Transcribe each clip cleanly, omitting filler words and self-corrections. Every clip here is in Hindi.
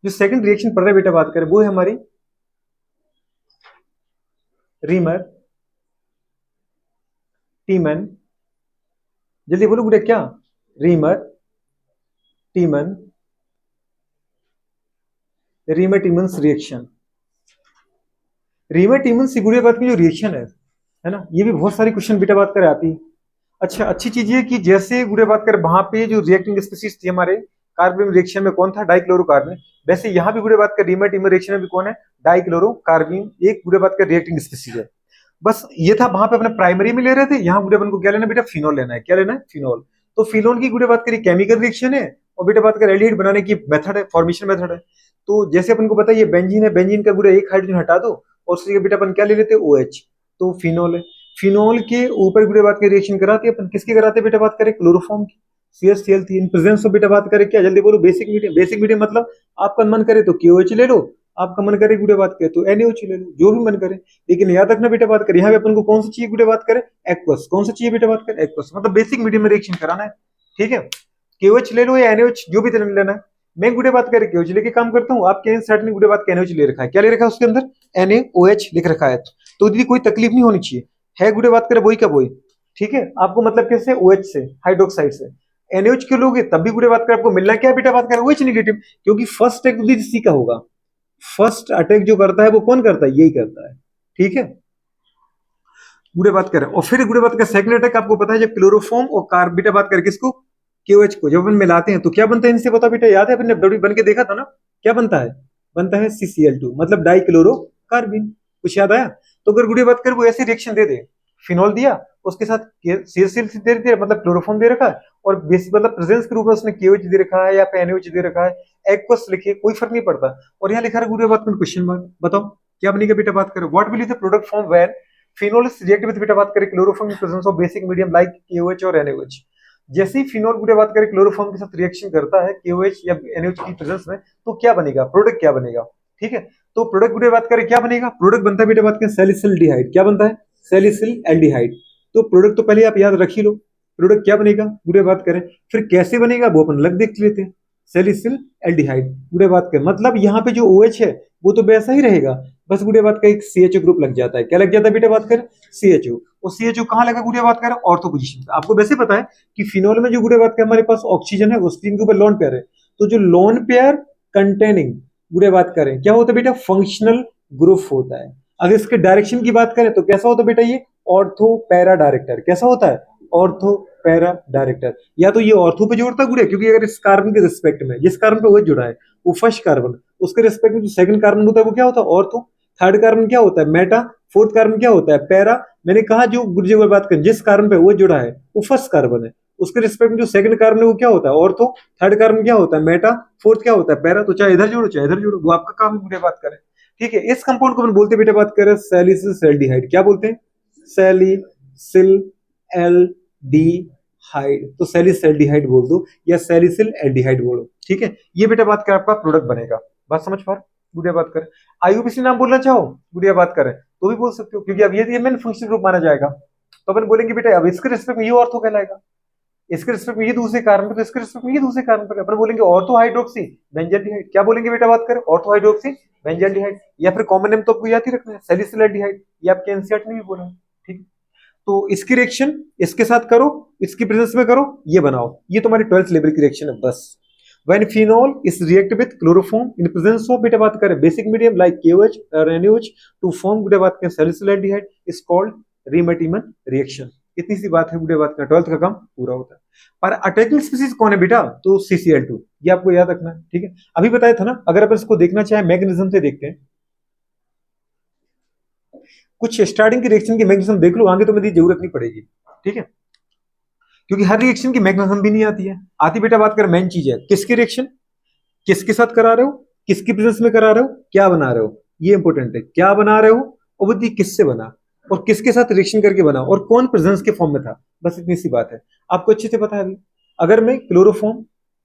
जो सेकंड रिएक्शन पढ़ रहे बेटा बात करें वो है हमारी रीमर टीमन, जल्दी बोलो गुड़े क्या, रीमर टीमन, रीमर टीमन्स रिएक्शन। रीमर टीमन्स की गुड़िया बात की जो रिएक्शन है ना, ये भी बहुत सारी क्वेश्चन बेटा बात करे आती है। अच्छा, अच्छी चीज ये कि जैसे गुड़े बात करें वहां पे जो रिएक्टिंग स्पीसीज थी हमारे कार्बन रिएक्शन में कौन था, डाइक्लोरोकार्बन, वैसे यहाँ भी गुड़े बात कर रीमर टीमर रिएक्शन में भी कौन है, डाइक्लोरोकार्बन, एक गुड़े बात कर रिएक्टिंग स्पीसीज है। बस ये था वहां पे अपने प्राइमरी में ले रहे थे, यहाँ गुड़े अपन को क्या लेना बेटा, फिनोल लेना है। क्या लेना है, फिनोल। तो फिनोल की गुड़े बात करी केमिकल रिएक्शन है, और बेटा बात करें एल्डिहाइड बनाने की मेथड है, फॉर्मेशन मेथड है। तो जैसे अपन को पता है ये बेंजीन है, बेंजीन का गुड़े एक हाइड्रोजन हटा दो और उसके बेटा अपन क्या ले लेते हैं, OH, तो फिनोल है। फिनोल के ऊपर बेटा बात करें रिएक्शन कराते हैं अपन, किसकी कराते हैं बेटा बात करें, क्लोरोफॉर्म की, CH3 इन प्रेजेंस ऑफ बेटा बात करें क्या, जल्दी बोलो, बेसिक मीडियम। बेसिक मीडियम मतलब आपका मन करे तो KOH ले लो, आपका मन करे गुड़े बात करे तो NaOH ले लो, जो भी मन करे। लेकिन याद रखना बेटा बात करें यहाँ पे अपन को कौन सा चाहिए गुड़े बात करें, एक्वस। कौन सा चाहिए बेटा बात करें, एक्वस, मतलब बेसिक मीडियम में रिएक्शन कराना है। ठीक है, KOH ले लो या NaOH, जो भी लेना है। मैं गुड़े बात करें KOH लेके काम करता हूँ, आपके एनसीईआरटी ने गुड़े बात का NaOH ले रखा है। क्या ले रखा है उसके अंदर, NaOH लिख रखा है। तो दीदी कोई तकलीफ नहीं होनी चाहिए, है गुड़े बात करें वही का वही। ठीक है, आपको मतलब कैसे, OH से, हाइड्रोक्साइड से। NaOH क्यों लोगे, तब भी गुड़े बात करें आपको मिलना क्या बेटा बात करें, OH नेगेटिव, क्योंकि फर्स्ट एक सी का होगा। फर्स्ट अटैक जो करता है वो कौन करता है, यही करता है। ठीक है, गुड़े बात करें। और फिर गुड़े बात करें सेकंड अटैक आपको पता है, जब क्लोरोफॉर्म और कार्ब बेटा बात करें किसको, KOH को जब अपन मिलाते हैं तो क्या बनता है इनसे, पता बेटा, याद है अपन ने बन के देखा था ना, क्या बनता है, बनता है CCl2, मतलब डाइक्लोरोकार्बिन। कुछ याद आया। तो अगर गुड़े बात करें वो ऐसी रिएक्शन दे दे, फिनॉल दिया उसके साथ CH3 दे दिया, मतलब क्लोरोफॉर्म दे रखा है, और बेसिक मतलब प्रेजेंस के रूप में उसने KOH दे रखा है या NaOH दे रखा है, एक्वस लिखिए, कोई फर्क नहीं पड़ता। और यहाँ लिखा है गुड़े बात करें क्वेश्चन मार्क, बताओ क्या बनेगा बेटा बात करें, what will be the product form when phenol is react with बेटा बात करें chloroform in presence of basic medium like KOH और NaOH। जैसे ही फिनोल गुड़े बात करें क्लोरोफॉर्म के साथ रिएक्शन करता है KOH या NaOH की प्रेजेंस में, तो क्या बनेगा, प्रोडक्ट क्या बनेगा। ठीक है, तो प्रोडक्ट गुड़े बात करें क्या बनेगा, प्रोडक्ट बनता है बेटा बात करें सैलिसिल्डिहाइड। क्या बनता है, सैलिसिल्डिहाइड। तो प्रोडक्ट तो पहले आप याद रख ही लो, प्रोडक्ट क्या बनेगा गुड़े बात करें, फिर कैसे बनेगा वो अपन अलग देख लेते हैं। सेलिसिल एल्डिहाइड गुड़े बात करें, मतलब यहाँ पे जो OH है वो तो वैसा ही रहेगा, बस गुड़े बात का एक CHO ग्रुप लग जाता है। क्या लग जाता है बेटा बात करें, CHO। और CHO कहाँ लगा गुड़े बात करें, ऑर्थो पोजीशन पे। आपको वैसे पता है कि फिनोल में जो गुड़े बात करें हमारे पास ऑक्सीजन है, उसके ऊपर लोन पेयर है, तो जो लोन पेयर कंटेनिंग गुड़े बात करें क्या होता है बेटा, फंक्शनल ग्रुप होता है। अगर इसके डायरेक्शन की बात करें तो कैसा होता है बेटा, ये ऑर्थो पैरा डायरेक्टर। कैसा होता है, ऑर्थो पैरा डायरेक्टर। या तो ये ऑर्थो पे जोड़ता है गुड़े, क्योंकि अगर इस कार्बन के रिस्पेक्ट में जिस कार्बन पे वो जुड़ा है वो फर्स्ट कार्बन, उसके रिस्पेक्ट में जो सेकंड कार्बन होता है वो क्या होता है, ऑर्थो। थर्ड कार्बन क्या होता है, मेटा। फोर्थ कार्बन क्या होता है, पैरा। मैंने कहा जो गुरुजी को बात करें जिस कार्बन पे वो जुड़ा है वो फर्स्ट कार्बन है, उसके रिस्पेक्ट में जो सेकंड कार्बन है वो क्या होता है, ऑर्थो। थर्ड कार्बन क्या होता है, मेटा। फोर्थ क्या होता है, पैरा। तो चाहे इधर जोड़ो चाहे इधर जोड़ो, वो आपका काम है गुड़े बात करें। ठीक है, इस कंपाउंड को अपन बोलते हैं बेटा बात करें सैलिसिल्डिहाइड। क्या बोलते हैं, सैलिसिल एल्डिहाइड। तो सैलिसिल्डिहाइड बोल दो या सैलिसिल एल्डिहाइड बोलो। ठीक है, ये बेटा बात कर आपका प्रोडक्ट बनेगा। बात समझ पा रहे, गुड़िया बात करें। IUPAC नाम बोलना चाहो गुड़िया बात करें तो भी बोल सकते हो, क्योंकि अब ये मेन फंक्शन ग्रुप माना जाएगा। तो अपन बोलेंगे बेटा अब इसके रिस्पेक्ट में ये ऑर्थो कहलाएगा, इसके रिस्पेक्ट में ये दूसरे कार्बन पर, इसके रिस्पेक्ट में ये दूसरे कार्बन पर, अपन बोलेंगे ऑर्थो हाइड्रोक्सी बेंजल्डिहाइड। क्या बोलेंगे बेटा बात करें, ऑर्थो हाइड्रोक्सी बेंजल्डिहाइड। या फिर कॉमन नेम तो आपको याद ही रखना है, सैलिसिल एल्डिहाइड। ये आपके एनसीईआरटी ने भी बोला है। ठीक, तो इसकी रिएक्शन इसके साथ करो, इसकी प्रेजेंस में करो, ये बनाओ, ये तुम्हारी 12th लेवल की रिएक्शन है बस। When phenol is react with chloroform in presence of बेटा बात करें basic medium like KOH or NaOH to form बेटा बात करें salicylaldehyde is called Riemann-टीमन reaction। इतनी सी बात है बेटा बात करें, 12th का काम पूरा होता है। पर अटैकिंग स्पीसीज कौन है बेटा, तो CCl2, ये आपको याद रखना है। ठीक है, अभी बताया था ना, अगर अपन इसको देखना चाहे मैकेनिज्म से देखते हैं, कुछ स्टार्टिंग की रिएक्शन की मैकेनिज्म देख लो, आगे तो मेरी जरूरत नहीं पड़ेगी। ठीक है, क्योंकि हर रिएक्शन की मैकेनिज्म भी नहीं आती है। आती बेटा बात करें मेन चीज है किसकी रिएक्शन, किसके साथ करा रहे हो, किसकी प्रेजेंस में करा रहे हो, क्या बना रहे हो, ये इंपॉर्टेंट है। क्या बना रहे हो और वो किससे बना और किसके साथ रिएक्शन करके बना और कौन प्रेजेंस के फॉर्म में था, बस इतनी सी बात है। आपको अच्छे से पता है। अभी अगर मैं क्लोरोफॉर्म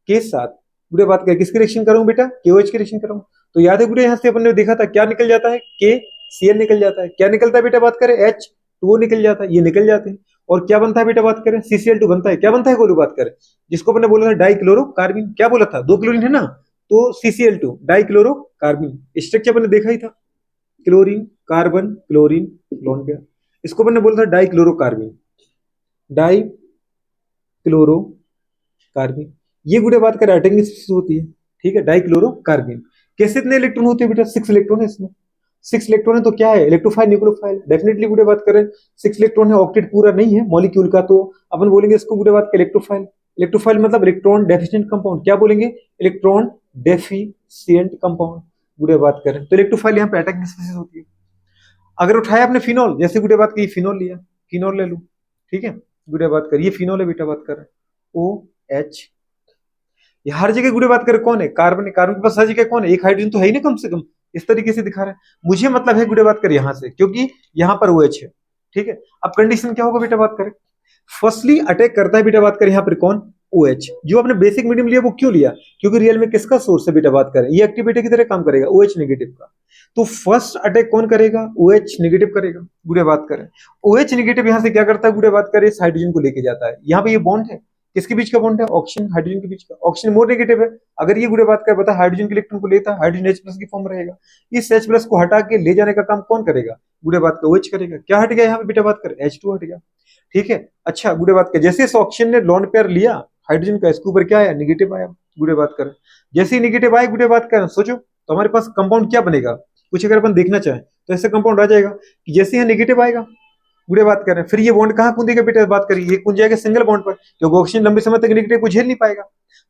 के साथ बुरे बात कर किसकी रिएक्शन करूं बेटा, KOH की रिएक्शन करूं, तो याद है बुरे, यहां से अपन ने देखा था क्या निकल जाता है, KCl निकल जाता है। क्या निकलता है बेटा बात करें, H2O निकल जाता है, ये निकल जाते हैं। और क्या बनता है बेटा बात करें, CCl2 बनता है। क्या बनता है गोलू बात करें, जिसको अपने बोला था डाइक्लोरोकार्बिन। क्या बोला था, 2 क्लोरीन है ना, तो CCl2 डाइक्लोरोकार्बन, स्ट्रक्चर अपन ने देखा ही था, chlorine carbon chlorine lone pair, इसको अपन ने बोला था डाइक्लोरोकार्बन, डाइक्लोरोकार्बन। ये गुड़े बात करें अटेंगिंग स्पीशीज होती है, ठीक है, डाइक्लोरोकार्बन। कैसे इतने इलेक्ट्रॉन होते हैं बेटा? 6 इलेक्ट्रॉन है इसमें, 6 इलेक्ट्रॉन है तो क्या है? Electrophile nucleophile. डेफिनेटली गुड़े बात करें 6 इलेक्ट्रॉन है, ऑक्टेट पूरा नहीं है मॉलिक्यूल का, तो अपन बोलेंगे इसको गुड़े बात करें इलेक्ट्रोफाइल। इलेक्ट्रोफाइल मतलब इलेक्ट्रॉन डेफिशिएंट कंपाउंड, क्या बोलेंगे? इलेक्ट्रॉन डेफिशिएंट कंपाउंड गुड़े बात करें। तो इलेक्ट्रोफाइल यहाँ पे अटैकिंग स्पीशीज होती है। अगर उठाया आपने फिनॉल, जैसे गुड़े बात की फिनॉल लिया, फिनॉल ले लो, ठीक है, गुड़े बात करिए फिनॉल है बेटा, बात करें OH। ये हर जगह गुड़े बात करें कौन है? कार्बन है, कार्बन के पास हर जगह कौन है? एक हाइड्रोजन तो है ही ना कम से कम, इस तरीके से दिखा रहा है। मुझे मतलब है गुड़े बात करें यहां से, क्योंकि यहां पर OH है, ठीक है। अब कंडीशन क्या होगा बेटा बात करें? फर्स्टली अटैक करता है बेटा बात करें यहाँ पर कौन? OH। जो आपने बेसिक मीडियम लिया वो क्यों लिया? क्योंकि रियल में किसका सोर्स है बेटा बात करें? ये एक्टिवेटर की तरह काम करेगा, OH नेगेटिव का। तो फर्स्ट अटैक कौन करेगा? OH नेगेटिव करेगा गुड़े बात करें। OH नेगेटिव यहां से क्या करता है गुड़े बात करें? इस हाइड्रोजन को लेके जाता है। यहाँ पे ये बॉन्ड है, किसके बीच का बॉन्ड है? ऑक्सीजन हाइड्रोजन के बीच का। ऑक्सीजन मोर नेगेटिव है, अगर ये गुड़े बात कर बता हाइड्रोजन के इलेक्ट्रॉन को लेता है, हाइड्रोजन H+ की फॉर्म रहेगा। इस H+ को हटा के ले जाने का काम कौन करेगा? गुड़े बात का OH करेगा। क्या हट गया यहाँ पे बेटा बात कर? H2 हट गया, ठीक है। अच्छा गुड़े बात कर, जैसे इस ऑक्सीजन ने लॉन पेयर लिया हाइड्रोजन का, इसके ऊपर क्या आया? नेगेटिव आया गुड़े बात कर। जैसे ही नेगेटिव आए गुड़े बात कर, सोचो तो हमारे पास कंपाउंड क्या बनेगा? कुछ अगर अपन देखना चाहें तो ऐसा कंपाउंड आ जाएगा कि जैसे यहाँ नेगेटिव आएगा गुड़े बात करें, फिर ये बॉन्ड कहाँ कूदेगा बेटा? बात करिए, ये कूद जाएगा सिंगल बॉन्ड पर, क्योंकि ऑक्सीजन लंबे समय तक नेगेटिव को झेल नहीं पाएगा।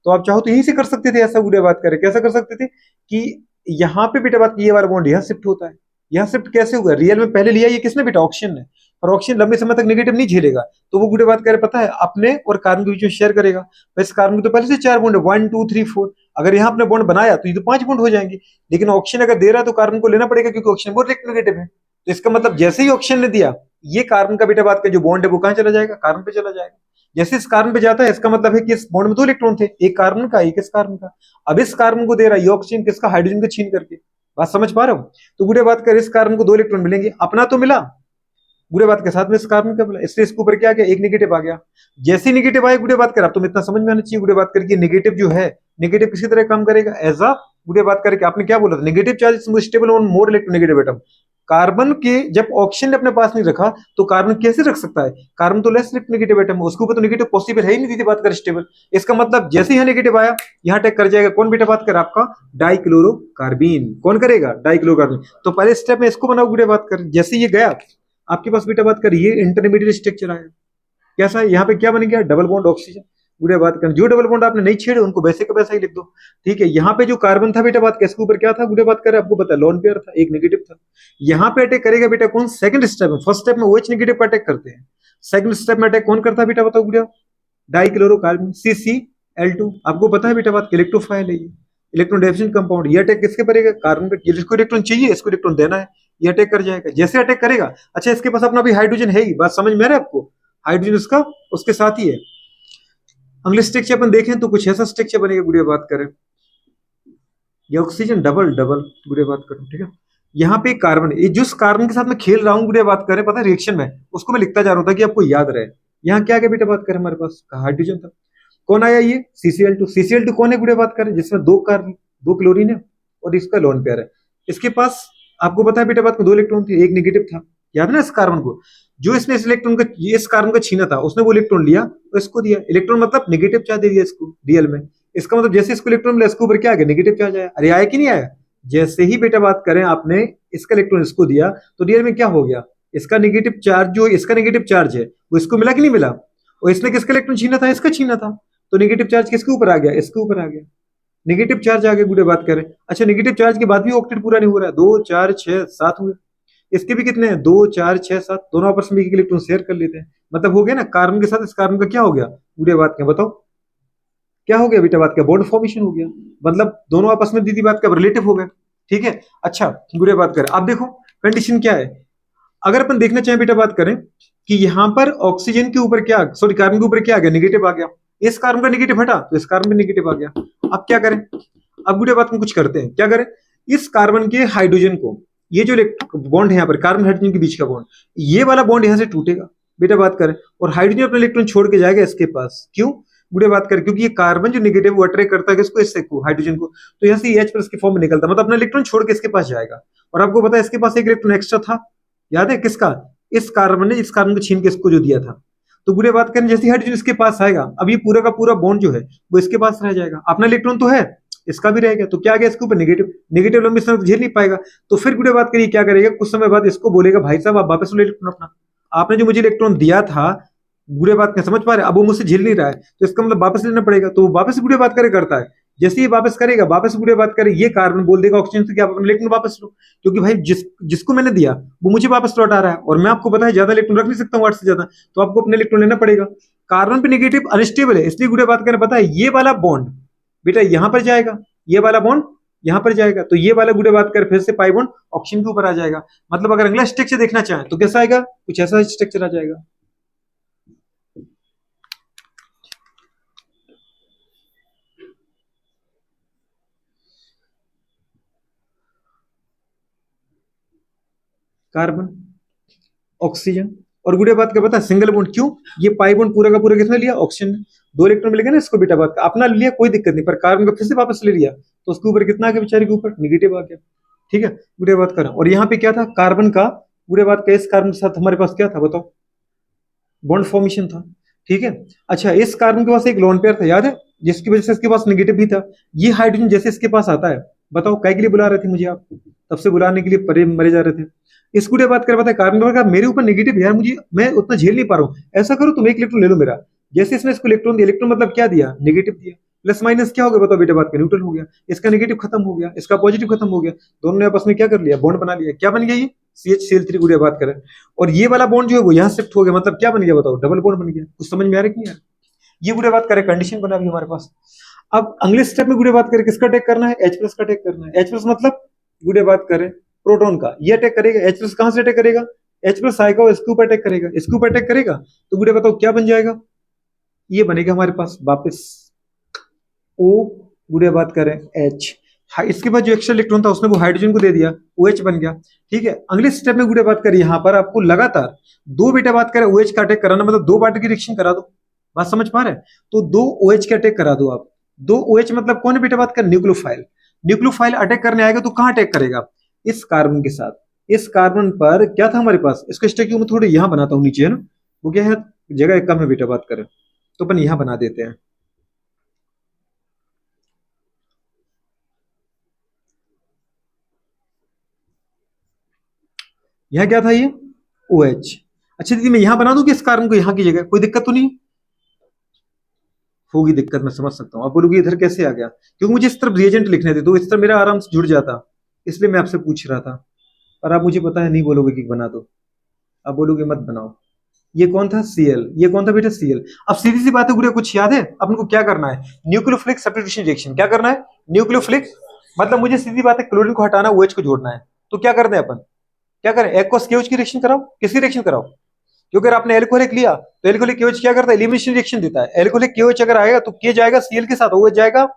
तो आप चाहो तो यहीं से कर सकते थे ऐसा गुड़े बात करें। कैसा कर सकते थे कि यहाँ पे बेटा बात की ये वाला बॉन्ड यहाँ शिफ्ट होता है। यहाँ शिफ्ट कैसे हुआ? रियल में पहले लिया ये किसने बेटा? ऑक्सीजन ने। और ऑक्सीजन लंबे समय तक नेगेटिव नहीं झेलेगा, तो वो गुड़े बात करे पता है अपने और कार्बन के बीच में शेयर करेगा। बस कार्बन के तो पहले से 4 बॉन्ड है, 1 2 3 4। अगर यहाँ अपने बॉन्ड बनाया तो ये तो 5 बॉन्ड हो जाएंगे, लेकिन ऑक्सीजन अगर दे रहा है तो कार्बन को लेना पड़ेगा, क्योंकि ऑक्सीजन बहुत नेगेटिव है। तो इसका मतलब जैसे ही ऑक्सीजन ने दिया, ये कार्बन का बेटा बात का जो बॉन्ड है वो कहां चला जाएगा? कार्बन पे चला जाएगा। जैसे इस कार्बन पे जाता है, इसका मतलब है कि इस बॉन्ड में 2 इलेक्ट्रॉन थे, एक कार्बन का एक इस कार्बन का। अब इस कार्बन को दे रहा है ये ऑक्सीजन, किसका? हाइड्रोजन को छीन करके। बात समझ पा रहे हो? तो गुड़े बात कर, इस कार्बन को 2 इलेक्ट्रॉन मिलेंगे, अपना तो मिला गुड़े बात के साथ में इस कार्बन का मिला, इसलिए इसके ऊपर क्या आ गया? एक नेगेटिव आ गया। जैसे ही नेगेटिव आया गुड़े बात कर, अब तुम इतना समझ में आना चाहिए गुड़े बात करके, नेगेटिव जो है नेगेटिव किसी तरह काम करेगा? एज अ गुड़े बात करके आपने क्या बोला था? Negative charge stable on more electronegative atom. Carbon के जब ऑक्सीजन ने अपने पास नहीं रखा तो कार्बन कैसे रख सकता है? कार्बन तो लेस इलेक्ट्रोनेगेटिव एटम है, उसके ऊपर तो नेगेटिव पॉसिबल है ही नहीं थी बात कर स्टेबल। इसका मतलब जैसे ही यहाँ नेगेटिव आया यहाँ अटैक कर जाएगा कौन बेटा बात कर? आपका डाइक्लोरोकार्बन। कौन करेगा? डाइक्लोरोकार्बन। तो पहले स्टेप में इसको बनाओ गुड़े बात कर। जैसे ये गया आपके पास बेटा बात कर, ये इंटरमीडिएट स्ट्रक्चर आया, कैसा है? यहाँ पे क्या बन गया? डबल बॉन्ड ऑक्सीजन गुड़े बात कर। जो डबल बॉन्ड आपने नहीं छेड़े उनको वैसे का वैसा ही लिख दो, ठीक है। यहाँ पे जो कार्बन था बेटा बात, इसके ऊपर क्या था गुड़े बात कर? आपको पता है लोन पेयर था, एक नेगेटिव था। यहाँ पे अटैक करेगा बेटा कौन? सेकंड स्टेप में। फर्स्ट स्टेप में OH नेगेटिव का अटैक करते हैं, सेकंड स्टेप में अटैक कौन करता है बेटा बताओ गुड़िया? डाइक्लोरोकार्बन CCl2। आपको पता है बेटा बात, इलेक्ट्रोफाइल है ये, इलेक्ट्रॉन डेफिशिएंट कंपाउंड। ये अटैक किसके करेगा? कार्बन पे। जिसको इलेक्ट्रॉन चाहिए इसको इलेक्ट्रॉन देना है, ये अटैक कर जाएगा। जैसे अटैक करेगा, अच्छा इसके पास अपना भी हाइड्रोजन है ही, बात समझ में आ रहा है आपको? हाइड्रोजन उसका उसके साथ ही है। अगले स्ट्रक्चर अपन देखें तो कुछ ऐसा स्ट्रक्चर बनेगा गुड़िया बात करें, ये ऑक्सीजन डबल डबल गुड़िया बात करें, ठीक है। यहाँ पे कार्बन, ये जिस कार्बन के साथ मैं खेल रहा हूँ गुड़िया बात करें, पता है रिएक्शन में उसको मैं लिखता जा रहा था कि आपको याद रहे। यहाँ क्या क्या बेटा बात करें, हमारे पास हाइड्रोजन था, कौन आया? ये CCl2। CCl2 कौन है गुड़िया बात करें? जिसमें 2 कार्बन 2 क्लोरीन है और इसका लोन पेयर है। इसके पास आपको पता है बेटा बात को 2 इलेक्ट्रॉन थे, एक नेगेटिव था, याद है ना? इस कार्बन को जो इसने इस इलेक्ट्रॉन का, इस कार्बन का छीना था, उसने वो इलेक्ट्रॉन लिया और इसको दिया। इलेक्ट्रॉन मतलब नेगेटिव चार्ज दे दिया इसको रियल में। इसका मतलब जैसे इसको इलेक्ट्रॉन मिला इसके ऊपर क्या आ गया? नेगेटिव चार्ज आया। अरे आया कि नहीं आया? जैसे ही बेटा बात करें आपने इसका इलेक्ट्रॉन इसको दिया तो रियल में क्या हो गया? इसका नेगेटिव चार्ज, जो इसका नेगेटिव चार्ज है वो इसको मिला कि नहीं मिला? और इसने किसका इलेक्ट्रॉन छीना था? इसका छीना था, तो नेगेटिव चार्ज किसके ऊपर आ गया? इसके ऊपर आ गया, नेगेटिव चार्ज आगे गुड़े बात करें। अच्छा नेगेटिव चार्ज के बाद भी ऑक्टेट पूरा नहीं हो रहा है, 2 4 6 7 हुए। इसके भी कितने हैं? 2 4 6 7, दोनों आपस में एक इलेक्ट्रॉन शेयर कर लेते हैं, मतलब हो गया ना। कार्बन के साथ इस कार्बन का क्या हो गया गुड़े बात के? बताओ क्या हो गया बेटा बात का? बॉन्ड फॉर्मेशन हो गया, मतलब दोनों आपस में दीदी बात का रिलेटिव हो गए, ठीक है। अच्छा गुड़े बात करें, अब देखो कंडीशन क्या है। अगर अपन देखना चाहें बेटा बात करें कि यहाँ पर ऑक्सीजन के ऊपर क्या, सॉरी कार्बन के ऊपर क्या आ गया? नेगेटिव आ गया। इस कार्बन का नेगेटिव हटा तो इस कार्बन में नेगेटिव आ गया। अब क्या करें? अब गुड़े बात में कुछ करते हैं, क्या करें? इस कार्बन के हाइड्रोजन को, ये जो बॉन्ड है यहाँ पर कार्बन हाइड्रोजन के बीच का बॉन्ड, ये वाला बॉन्ड यहाँ से टूटेगा बेटा बात करें, और हाइड्रोजन अपना इलेक्ट्रॉन छोड़ के जाएगा इसके पास। क्यों? गुड़े बात करें, क्योंकि ये कार्बन जो नेगेटिव वो अट्रैक्ट करता है किसको, इससे को हाइड्रोजन को, तो यहाँ से H+ की फॉर्म में निकलता है, मतलब अपना इलेक्ट्रॉन छोड़ के इसके पास जाएगा। और आपको पता है इसके पास एक इलेक्ट्रॉन एक्स्ट्रा था, याद है किसका, इस कार्बन ने इस कार्बन को छीन के इसको जो दिया था। तो गुड़े बात करें जैसे हाइड्रोजन इसके पास आएगा, अब ये पूरा का पूरा बॉन्ड जो है वो इसके पास रह जाएगा, अपना इलेक्ट्रॉन तो है, इसका भी रहेगा, तो क्या आ गया इसके ऊपर नेगेटिव, नेगेटिव लंबी समय तो झेल नहीं पाएगा। तो फिर गुड़े बात करिए क्या करेगा, कुछ समय बाद इसको बोलेगा भाई साहब आप वापस लो इलेक्ट्रॉन अपना, आपने जो मुझे इलेक्ट्रॉन दिया था, गुड़े बात क्या समझ पा रहे, अब वो मुझसे झेल नहीं रहा है, तो इसका मतलब वापस लेना पड़ेगा, तो वो वापस गुड़े बात करे करता है। जैसे ही वापस करेगा, वापस गुड़े बात करे, ये कार्बन बोल देगा ऑक्सीजन से कि आप अपना इलेक्ट्रॉन वापस लो, क्योंकि भाई जिसको मैंने दिया वो मुझे वापस लौटा रहा है, और मैं आपको पता है ज्यादा इलेक्ट्रॉन रख नहीं सकता हूँ 8 से ज्यादा, तो आपको अपने इलेक्ट्रॉन लेना पड़ेगा। कार्बन पे नेगेटिव अनस्टेबल है, इसलिए गुड़े बात करें पता है ये वाला बॉन्ड बेटा यहां पर जाएगा, ये वाला बॉन्ड यहां पर जाएगा, तो ये वाला गुड़े बात कर फिर से पाई बॉन्ड ऑक्सीजन के ऊपर आ जाएगा। मतलब अगर अगला स्ट्रक्चर देखना चाहें तो कैसा आएगा, कुछ ऐसा स्ट्रक्चर आ जाएगा। कार्बन, ऑक्सीजन, और गुड़े बात का पता है सिंगल बॉन्ड, क्यों, ये पाई बॉन्ड पूरा का पूरा किसने लिया, ऑक्सीजन ने, 2 इलेक्ट्रॉन मिलेगा ना इसको, बेटा बात का अपना लिया कोई दिक्कत नहीं, पर कार्बन को फिर से वापस ले लिया, तो उसके ऊपर कितना आ गया बेचारे के ऊपर, नेगेटिव आ गया। ठीक है, गुड़े बात करें, और यहाँ पे क्या था, कार्बन का, गुड़े बात का इस कार्बन के साथ हमारे पास क्या था बताओ, बॉन्ड फॉर्मेशन था। ठीक है, अच्छा इस कार्बन के पास एक लोन पेयर था, याद है, जिसकी वजह से इसके पास नेगेटिव भी था। ये हाइड्रोजन जैसे इसके पास आता है, बताओ काय के लिए बुला रहे थे मुझे आप, तब से बुलाने के लिए परे मरे जा रहे थे। इस गुड़े बात कर, पता है कार्बन नंबर का मेरे ऊपर नेगेटिव यार, मुझे मैं उतना झेल नहीं पा रहा हूँ, ऐसा करो तुम एक इलेक्ट्रॉन ले लो मेरा, जैसे इसने इसको इलेक्ट्रॉन दिया, इलेक्ट्रॉन मतलब क्या दिया, नेगेटिव दिया, प्लस माइनस क्या हो गया बताओ बेटा बात का, न्यूट्रल हो गया, इसका नेगेटिव खत्म हो गया, इसका पॉजिटिव खत्म हो गया, दोनों ने आपस में क्या कर लिया, बॉन्ड बना लिया, क्या बन गया ये CH Cl3 गुड़े बात करें, और ये वाला बॉन्ड जो है वो यहाँ शिफ्ट हो गया, मतलब क्या बन गया बताओ, डबल बॉन्ड बन गया। कुछ समझ में आ रहा है कि यार, ये गुड़े बात करें कंडीशन बना भी हमारे पास। अब अगले स्टेप में गुड़े बात करें किसका अटैक करना है, H+ का अटैक करना है। H+ मतलब गुड़े बात करें प्रोटॉन का, ये अटैक करेगा, H+ कहां से अटैक करेगा, H+ आएगा और इसके ऊपर अटैक करेगा, इसके ऊपर अटैक करेगा, तो गुड़े बताओ क्या बन जाएगा, ये बनेगा हमारे पास वापस O, गुड़े बात करें H, इसके बाद जो एक्स्ट्रा इलेक्ट्रॉन था उसने वो हाइड्रोजन को दे दिया, OH बन गया। ठीक है, अगले स्टेप में गुड़े बात करें यहाँ पर आपको लगातार 2 बेटा बात करें OH का अटैक कराना, मतलब 2 बार की रिएक्शन करा दो, बात समझ पा रहे हैं, तो 2 OH के अटैक करा दो आप, 2 OH मतलब कौन है बेटा बात कर, न्यूक्लियोफाइल, न्यूक्लियोफाइल अटैक करने आएगा तो कहां अटैक करेगा, इस कार्बन के साथ, इस कार्बन पर क्या था हमारे पास, इसको स्ट्रक्चर में थोड़े यहां बनाता हूं नीचे, है ना, वो क्या है जगह कम है बेटा बात करें, तो अपन यहां बना देते हैं। यहां क्या था ये OH, अच्छा दीदी मैं यहां बना दूं कि इस कार्बन को यहां की जगह, कोई दिक्कत तो नहीं होगी, दिक्कत मैं समझ सकता हूँ, आप बोलोगे इधर कैसे आ गया, क्योंकि मुझे इस तरफ रिएजेंट लिखने थे तो इस तरफ मेरा आराम से जुड़ जाता, इसलिए मैं आपसे पूछ रहा था, और आप मुझे पता है नहीं बोलोगे कि बना दो, आप बोलोगे मत बनाओ। ये कौन था Cl, ये कौन था बेटा Cl। अब सीधी सी बात है गुड़िया, कुछ याद है अपन को क्या करना है, न्यूक्लियोफिलिक सब्स्टिट्यूशन रिएक्शन, क्या करना है, न्यूक्लियोफिलिक, मतलब मुझे सीधी बात है क्लोरीन को हटाना, OH को जोड़ना है, तो क्या करते हैं अपन, क्या करें, एक्वस KOH की रिएक्शन कराओ, किसकी रिएक्शन कराओ, क्योंकि अगर आपने एल्कोहलिक लिया तो एल्कोहलिक KOH क्या करता है, एलिमिनेशन रिएक्शन देता है, एल्कोहलिक KOH अगर आएगा तो K जाएगा Cl के साथ, OH जाएगा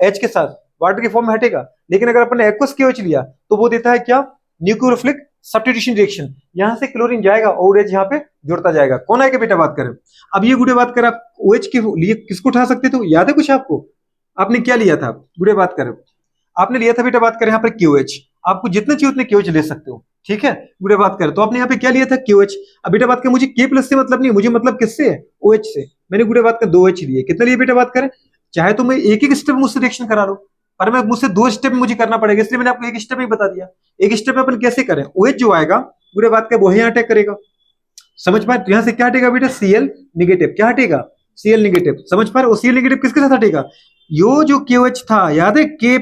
H के साथ, वाटर की फॉर्म में हटेगा, लेकिन अगर अपन ने एक्वस KOH लिया तो वो देता है क्या, न्यूक्लियोफिलिक सब्स्टिट्यूशन रिएक्शन, यहां से क्लोरीन जाएगा और OH यहाँ पे जुड़ता जाएगा, कौन आएगा बेटा बात करें। अब ये गुड़े बात करें आप OH के लिए किसको उठा सकते थे, याद है कुछ आपको, आपने क्या लिया था गुड़े बात करें, आपने लिया था बेटा बात करें यहाँ पर KOH, आपको जितने चाहिए उतने KOH ले सकते हो। ठीक है, गुड़े बात करें तो आपने यहाँ पे क्या लिया था KOH, अब बेटा बात करें मुझे K+ से मतलब नहीं, मुझे मतलब किससे है, OH से, मैंने गुड़े बात करें 2 OH लिए, कितने लिए बेटा बात करें, चाहे तो मैं एक एक स्टेप मुझसे रिएक्शन करा लो, पर मैं मुझसे 2 स्टेप मुझे करना पड़ेगा, इसलिए मैंने आपको एक स्टेप ही बता दिया। एक स्टेप में अपन कैसे करें, OH जो आएगा गुड़े बात करें वो यहाँ अटैक करेगा, समझ पाए, तो यहाँ से क्या हटेगा बेटा Cl नेगेटिव, क्या हटेगा Cl नेगेटिव, समझ पा रहे हो, Cl नेगेटिव किसके साथ हटेगा, यो जो KOH था याद है K+,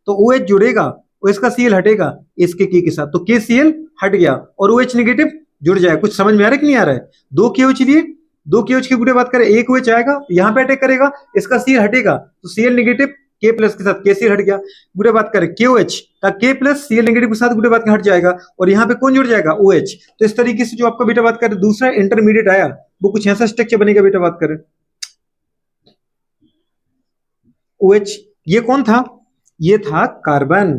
तो OH जुड़ेगा और इसका Cl हटेगा इसके K के साथ, तो KCl हट गया और OH नेगेटिव जुड़ जाएगा। कुछ समझ में आ रहा है कि नहीं आ रहा है, 2 KOH लिए, 2 KOH की गुड़े बात करें, एक OH आएगा यहाँ पे अटैक करेगा, इसका Cl हटेगा, तो Cl नेगेटिव K+ के साथ KCl हट गया, गुड़े बात करें KOH का K+ Cl नेगेटिव के साथ गुड़े बात हट जाएगा, और यहाँ पे कौन जुड़ जाएगा OH। तो इस तरीके से जो आपका बेटा बात करें दूसरा इंटरमीडिएट आया वो कुछ ऐसा स्ट्रक्चर बनेगा बेटा बात करें, OH, ये कौन था, ये था कार्बन,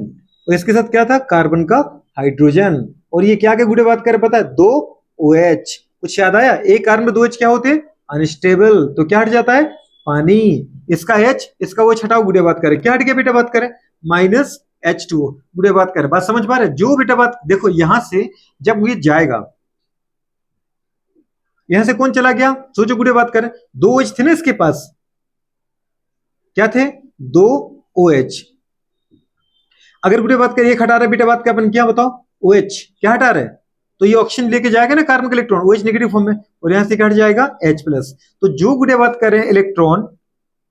और इसके साथ क्या था कार्बन का हाइड्रोजन, और ये क्या के गुड़े बात करें पता है 2 OH। कुछ याद आया, एक कार्बन में 2 H क्या होते हैं अनस्टेबल, तो क्या हट जाता है पानी, इसका H, इसका वो हटाओ, गुड़े बात करें, क्या हट गया बेटा बात करें, -H2O, गुड़े बात करें, बात समझ पा रहे, जो बेटा बात देखो यहां से जब ये जाएगा, यहां से कौन चला गया, सोचो गुड़े बात करें, 2 OH थे ना इसके पास, क्या थे, 2 OH, अगर गुड़े बात करें एक हटा रहे बेटा बात का अपन क्या बताओ, OH क्या हटा रहे, तो ये ऑक्सीजन लेके जाएगा ना कार्बन का इलेक्ट्रॉन OH नेगेटिव फॉर्म में, और यहां से क्या हट जाएगा H+, तो जो गुड़े बात करें इलेक्ट्रॉन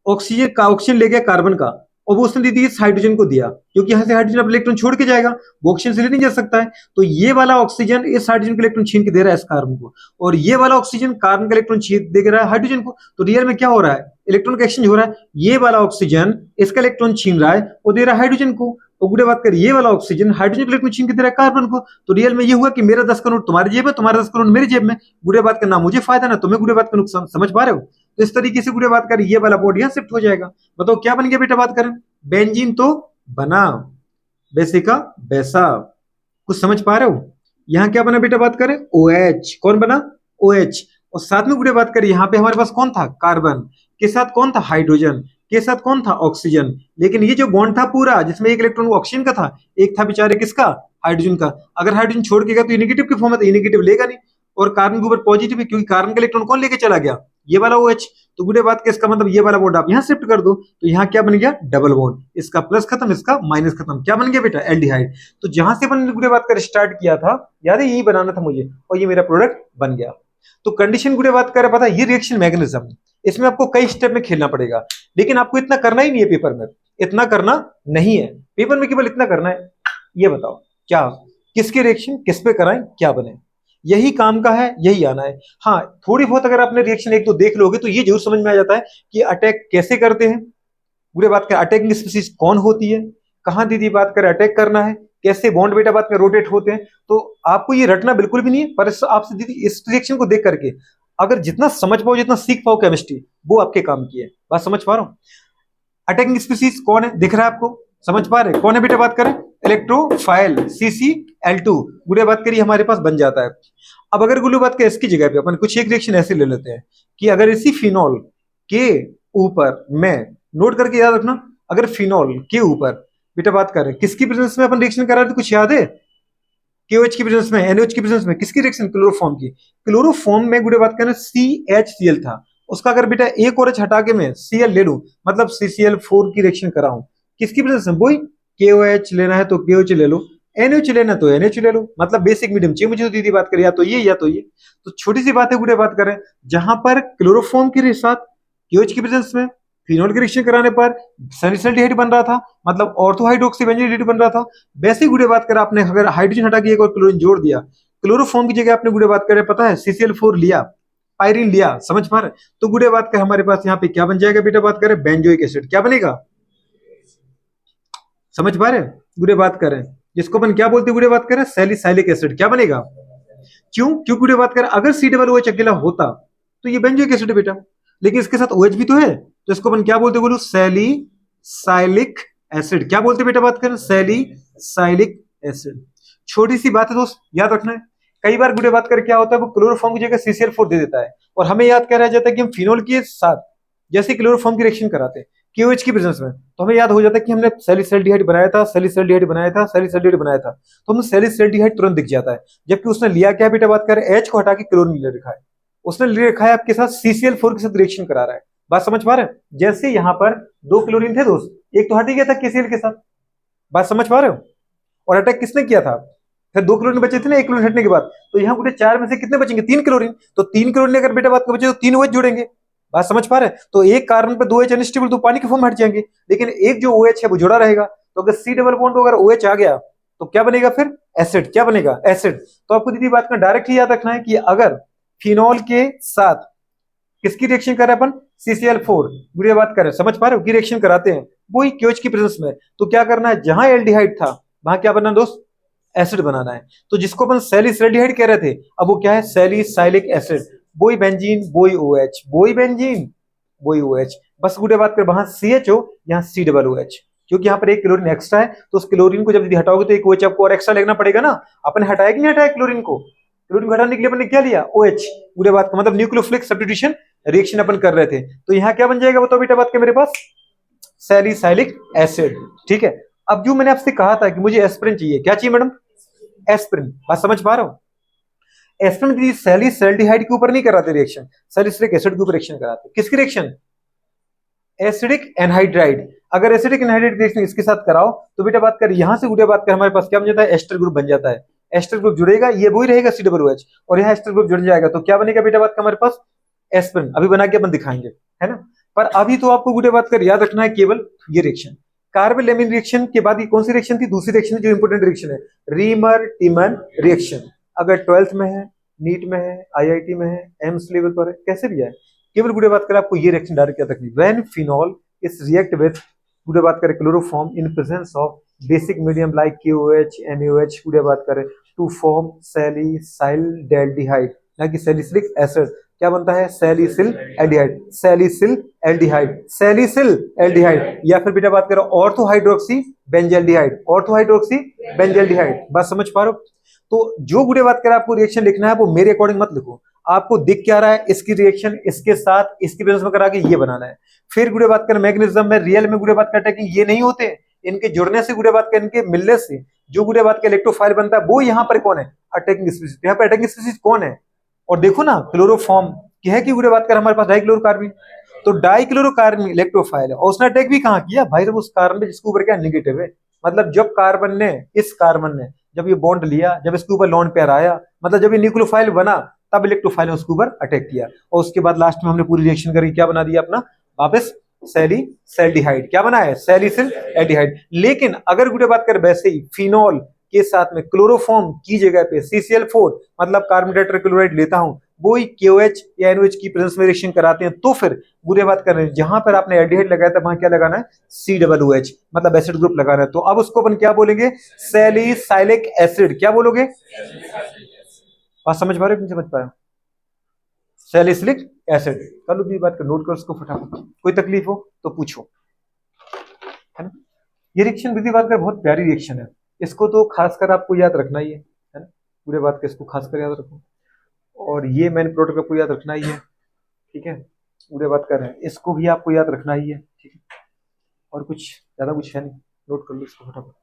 ऑक्सीजन का, ऑक्सीजन ले गया कार्बन का, और वो उसने दीदी इस हाइड्रोजन को दिया, क्योंकि यहां से हाइड्रोजन अपना इलेक्ट्रॉन छोड़ के जाएगा, वो ऑक्सीजन से ले नहीं जा सकता है, तो ये वाला ऑक्सीजन इस हाइड्रोजन का इलेक्ट्रॉन छीन के दे रहा है इस कार्बन को, और ये वाला ऑक्सीजन कार्बन का इलेक्ट्रॉन छीन दे रहा है हाइड्रोजन को, तो रियल में क्या हो रहा है, इलेक्ट्रॉन का एक्सचेंज हो रहा है, ये वाला ऑक्सीजन इसका इलेक्ट्रॉन छीन रहा है और दे रहा है हाइड्रोजन को, और गुड़े बात कर ये वाला ऑक्सीजन हाइड्रोजन का इलेक्ट्रॉन छीन के दे रहा है कार्बन को, तो रियल में ये हुआ कि मेरा 10 का नोट तुम्हारी जेब में, तुम्हारा 10 का नोट मेरी जेब में, गुड़े बात करना मुझे फायदा ना तुम्हें, गुड़े बात का नुकसान, समझ पा रहे हो, तो इस तरीके से गुड़े बात कर ये वाला बोर्ड यहाँ शिफ्ट हो जाएगा, बताओ क्या बन गया बेटा बात करें, बेंजीन तो बना, बेसिका बैसा, कुछ समझ पा रहे हो, यहाँ क्या बना बेटा बात करें, OH, कौन बना, OH, और साथ में गुड़े बात करें यहाँ पे हमारे पास कौन था, कार्बन के साथ कौन था, हाइड्रोजन के साथ कौन था, ऑक्सीजन, लेकिन ये जो बॉन्ड था पूरा जिसमें एक इलेक्ट्रॉन ऑक्सीजन का था, एक था बेचारे किसका, हाइड्रोजन का, अगर हाइड्रोजन छोड़ के गया तो ये नेगेटिव के फॉर्म में, तो ये नेगेटिव लेगा नहीं, और कार्बन के ऊपर पॉजिटिव है, क्योंकि कार्बन का इलेक्ट्रॉन कौन लेके चला गया, ये वाला OH, तो गुड़े बात के इसका मतलब ये वाला बॉन्ड आप यहाँ शिफ्ट कर दो, तो यहाँ क्या बन गया, डबल बॉन्ड, इसका प्लस खत्म, इसका माइनस खत्म, क्या बन गया बेटा, एल्डिहाइड, तो जहां से अपन गुड़े बात कर स्टार्ट किया था, याद है यही बनाना था मुझे, और ये मेरा प्रोडक्ट बन गया, तो कंडीशन गुड़े बात कर पता है, ये रिएक्शन मैकेनिज्म, इसमें आपको कई स्टेप में खेलना पड़ेगा, लेकिन आपको इतना करना ही नहीं है पेपर में, इतना करना नहीं है पेपर में, केवल इतना करना है, ये बताओ क्या, किसके रिएक्शन किस पे कराएं, क्या बने, यही काम का है, यही आना है, हाँ थोड़ी बहुत अगर आपने रिएक्शन एक तो देख लोगे तो ये जरूर समझ में आ जाता है कि अटैक कैसे करते हैं, पूरे बात करें अटैकिंग स्पीसीज कौन होती है, कहां दीदी बात करें अटैक करना है, कैसे बॉन्ड बेटा बात करें रोटेट होते हैं, तो आपको ये रटना बिल्कुल भी नहीं है, पर आपसे दीदी इस रिएक्शन को देख करके अगर जितना समझ पाओ, जितना सीख पाओ केमिस्ट्री, वो आपके काम की है, बात समझ पा रहा हूं, अटैकिंग स्पीसीज कौन है दिख रहा है आपको, समझ पा रहे कौन है बेटा बात करें, इलेक्ट्रोफाइल CCl2, गुड़े बात करिए हमारे पास बन जाता है, अब अगर गुल्लू बात करें इसकी जगह पे अपन कुछ एक रिएक्शन ऐसे ले लेते हैं कि अगर इसी फिनॉल के ऊपर में, नोट करके याद रखना, अगर फिनॉल के ऊपर बेटा बात करें किसकी प्रेजेंस में अपन रिएक्शन कर रहे थे, कुछ याद है, KOH की प्रेजेंस में, NaOH की प्रेजेंस में, किसकी रिएक्शन, क्लोरोफॉर्म की, क्लोरोफॉर्म में गुड़े बात करें CHCl था, उसका अगर बेटा एक और H हटा के मैं Cl ले लूं, मतलब CCl4 की रिएक्शन कराऊं, किसकी प्रेजेंस में, वही KOH लेना है तो KOH ले लो, NaOH लेना तो NaOH ले लो, मतलब बेसिक मीडियम चाहिए मुझे, तो दीदी बात करें या तो ये या तो ये, तो छोटी सी बात है गुड़े बात करें, जहां पर क्लोरोफॉर्म के साथ KOH की प्रेजेंस में फिनॉल की रिएक्शन कराने पर सैलिसल्डिहाइड बन रहा था, मतलब ऑर्थो हाइड्रोक्सी बेंजीन बन रहा था, वैसे गुड़े बात कर आपने अगर हाइड्रोजन हटा के एक और क्लोरीन जोड़ दिया, क्लोरोफॉर्म की जगह आपने गुड़े बात करें पता है CCl4 लिया, पायरीन लिया, समझ पा रहे, तो गुड़े बात कर हमारे पास यहाँ पे क्या बन जाएगा बेटा बात करें, बेंजोइक एसिड, क्या बनेगा, समझ पा रहे, गुड़े बात करें जिसको अपन क्या बोलते हैं, गुड़े बात करें सैलिसाइलिक एसिड, क्या बनेगा, क्यों गुड़े बात करें अगर C OH अकेला होता तो ये बेंजोइक एसिड बेटा, लेकिन इसके साथ OH भी तो है, तो इसको अपन क्या बोलते बोलो, सैलिसाइलिक एसिड, क्या बोलते बेटा बात करें, सैलिसाइलिक एसिड, छोटी सी बात है दोस्त याद रखना है, कई बार गुड़े बात कर क्या होता है, वो क्लोरोफॉर्म की जगह CCl4 दे देता है, और हमें याद क्या रह जाता है कि हम फिनोल के साथ जैसे क्लोरोफॉर्म की रिएक्शन कराते हैं KOH की प्रेजेंस में, तो हमें याद हो जाता है कि हमने सैलिसल्डिहाइड बनाया था, सैलिसल्डिहाइड बनाया था, सैलिसल्डिहाइड बनाया था, तो हमें सैलिसल्डिहाइड तुरंत दिख जाता है, जबकि उसने लिया क्या बेटा बात करें, H को हटा के क्लोरीन ले रखा है, उसने ले रखा है आपके साथ CCl4 के साथ रिएक्शन करा रहा है, बात समझ पा रहे हैं, जैसे यहाँ पर 2 क्लोरीन थे दोस्त, एक तो हट ही गया था KCl के साथ, बात समझ पा रहे हो, और अटैक किसने किया था, फिर 2 क्लोरीन बचे थे ना, 1 क्लोरीन हटने के बाद, तो यहाँ पूरे 4 में से कितने बचेंगे, 3 क्लोरीन, तो 3 क्लोरीन अगर बेटा बात का बचे तो 3 OH जोड़ेंगे, बात समझ पा रहे हैं, तो एक कार्बन पे 2 H अनस्टेबल तो पानी के फॉर्म में हट जाएंगे, लेकिन एक जो OH है वो जुड़ा रहेगा, तो अगर C डबल बॉन्ड अगर OH आ गया तो क्या बनेगा, फिर एसिड, क्या बनेगा, एसिड, तो आपको दीदी बात का डायरेक्टली याद रखना है कि अगर फिनॉल के साथ किसकी रिएक्शन कर रहे हैं अपन, CCl4, बुरी बात कर रहे हैं, समझ पा रहे हो, की रिएक्शन कराते हैं वही KOH की प्रेजेंस में, तो क्या करना है, जहां एल्डिहाइड था वहां क्या बनना दोस्त, एसिड बनाना है, तो जिसको अपन सैलिसल्डिहाइड कह रहे थे अब वो क्या है, सैलिसाइलिक एसिड, वही बेंजीन वही OH, वही बेंजीन वही OH, बस गुड़े बात कर वहां CHO यहाँ COOH, क्योंकि यहाँ पर एक क्लोरीन एक्स्ट्रा है, तो उस क्लोरीन को जब यदि हटाओगे तो एक OH आपको और एक्स्ट्रा लेना पड़ेगा ना, अपन हटाया कि नहीं हटाया क्लोरीन को, क्लोरीन को हटाने के लिए अपन ने क्या लिया, OH, गुड़े बात का मतलब न्यूक्लियोफिलिक सब्स्टिट्यूशन रिएक्शन अपन कर रहे थे, तो यहाँ क्या बन जाएगा बताओ बेटा बात के मेरे पास, सैलिसाइलिक एसिड। ठीक है, अब जो मैंने आपसे कहा था कि मुझे एस्पिरिन चाहिए, क्या चाहिए मैडम, एस्पिरिन, बात समझ पा रहा हूं। एस्पिरिन सैलिसैल्डिहाइड के ऊपर नहीं कराते रिएक्शन, सैलिसिलिक एसिड के ऊपर रिएक्शन कराते, किसकी रिएक्शन, एसिडिक एनहाइड्राइड। अगर एसिडिक एनहाइड्राइड रिएक्शन इसके साथ कराओ तो बेटा बात कर यहां से उड़े बात कर हमारे पास क्या बन जाता है, एस्टर ग्रुप बन जाता है। एस्टर ग्रुप जुड़ेगा, ये वही रहेगा COOH, और यहाँ एस्टर ग्रुप जुड़ जाएगा, तो क्या बनेगा बेटा बात का हमारे पास, एस्पिरिन। अभी बना के अपन दिखाएंगे, है ना। पर अभी तो आपको गुडे बात कर याद रखना है केवल ये रिएक्शन। कार्बोलेमिन रिएक्शन के बाद ये कौन सी रिएक्शन थी, दूसरी रिएक्शन जो इंपोर्टेंट रिएक्शन है, रीमर टिमन रिएक्शन। अगर 12th में है, नीट में है, IIT में है, एम्स लेवल पर है, कैसे भी है, केवल गुडे बात कर आपको ये रिएक्शन डायरेक्ट याद रखनी, when phenol is react with गुडे बात करें chloroform in presence of basic medium like KOH NaOH गुडे बात करें टू फॉर्म सैलिसाइल्डिहाइड, ना कि सैलिसिलिक एसिड, क्या बनता है, salicyl aldehyde, salicyl aldehyde, salicyl aldehyde, या फिर बेटा बात करो ortho hydroxy benzaldehyde, ortho hydroxy benzaldehyde, बात समझ पा रहे हो। तो जो गुडे बात करें आपको रिएक्शन लिखना है वो मेरे अकॉर्डिंग मत लिखो, आपको दिख क्या रहा है, इसकी रिएक्शन इसके साथ इसकी प्रेजेंस में करा के ये बनाना है। फिर गुडे बात करें मैग्नीशियम में रियल में गुडे बात करते हैं कि ये नहीं होते, इनके जुड़ने से गुडे बात करें, इनके मिलने से जो गुडे बात का इलेक्ट्रोफाइल बनता है वो यहाँ पर कौन है, अटैकिंग स्पीसीज। यहाँ पर अटैकिंग स्पीसीज कौन है, और देखो ना क्लोरोफॉर्म की है कि गुडे बात कर हमारे पास डाइक्लोरोकार्बन, तो डाइक्लोरोकार्बन इलेक्ट्रोफाइल है, और उसने अटैक भी कहाँ किया भाई, उस कार्बन पे जिसके ऊपर क्या नेगेटिव है, मतलब जब कार्बन ने इस कार्बन ने जब ये बॉन्ड लिया, जब इसके ऊपर लॉन पेयर आया, मतलब जब ये न्यूक्लियोफाइल बना, तब इलेक्ट्रोफाइल ने उसके ऊपर अटैक किया, और उसके बाद लास्ट में हमने पूरी रिएक्शन करी, क्या बना दिया अपना वापस सैलिसैल्डिहाइड, क्या बना है, सैलिसिल एल्डिहाइड। लेकिन अगर गुडे बात कर वैसे ही फिनॉल के साथ में क्लोरोफॉर्म की जगह पे CCl4 मतलब कार्बन टेट्राक्लोराइड लेता हूं, वो ही KOH या NOH की प्रेजेंस में रिएक्शन कराते हैं, तो फिर बुरे बात कर रहे हैं जहां पर आपने एल्डिहाइड लगाया था वहां क्या लगाना है, COOH मतलब एसिड ग्रुप लगाना है। तो अब उसको अपन क्या बोलेंगे, सैलिसाइलिक एसिड, क्या बोलोगे, बात समझ पा रहे हो, नहीं समझ पाए, सैलिसिलिक एसिड। कल भी बात कर, नोट कर उसको फटाफट, कोई तकलीफ हो तो पूछो, है ना। ये रिएक्शन विधि बात कर बहुत प्यारी रिएक्शन है, इसको तो खासकर आपको याद रखना ही है ना, पूरे बात का इसको खासकर याद रखो, और ये मेन प्रोडक्ट आपको याद रखना ही है, ठीक है, पूरे बात कर रहे हैं, इसको भी आपको याद रखना ही है, ठीक है, और कुछ ज्यादा कुछ है नहीं, नोट कर लो इसको फटाफट।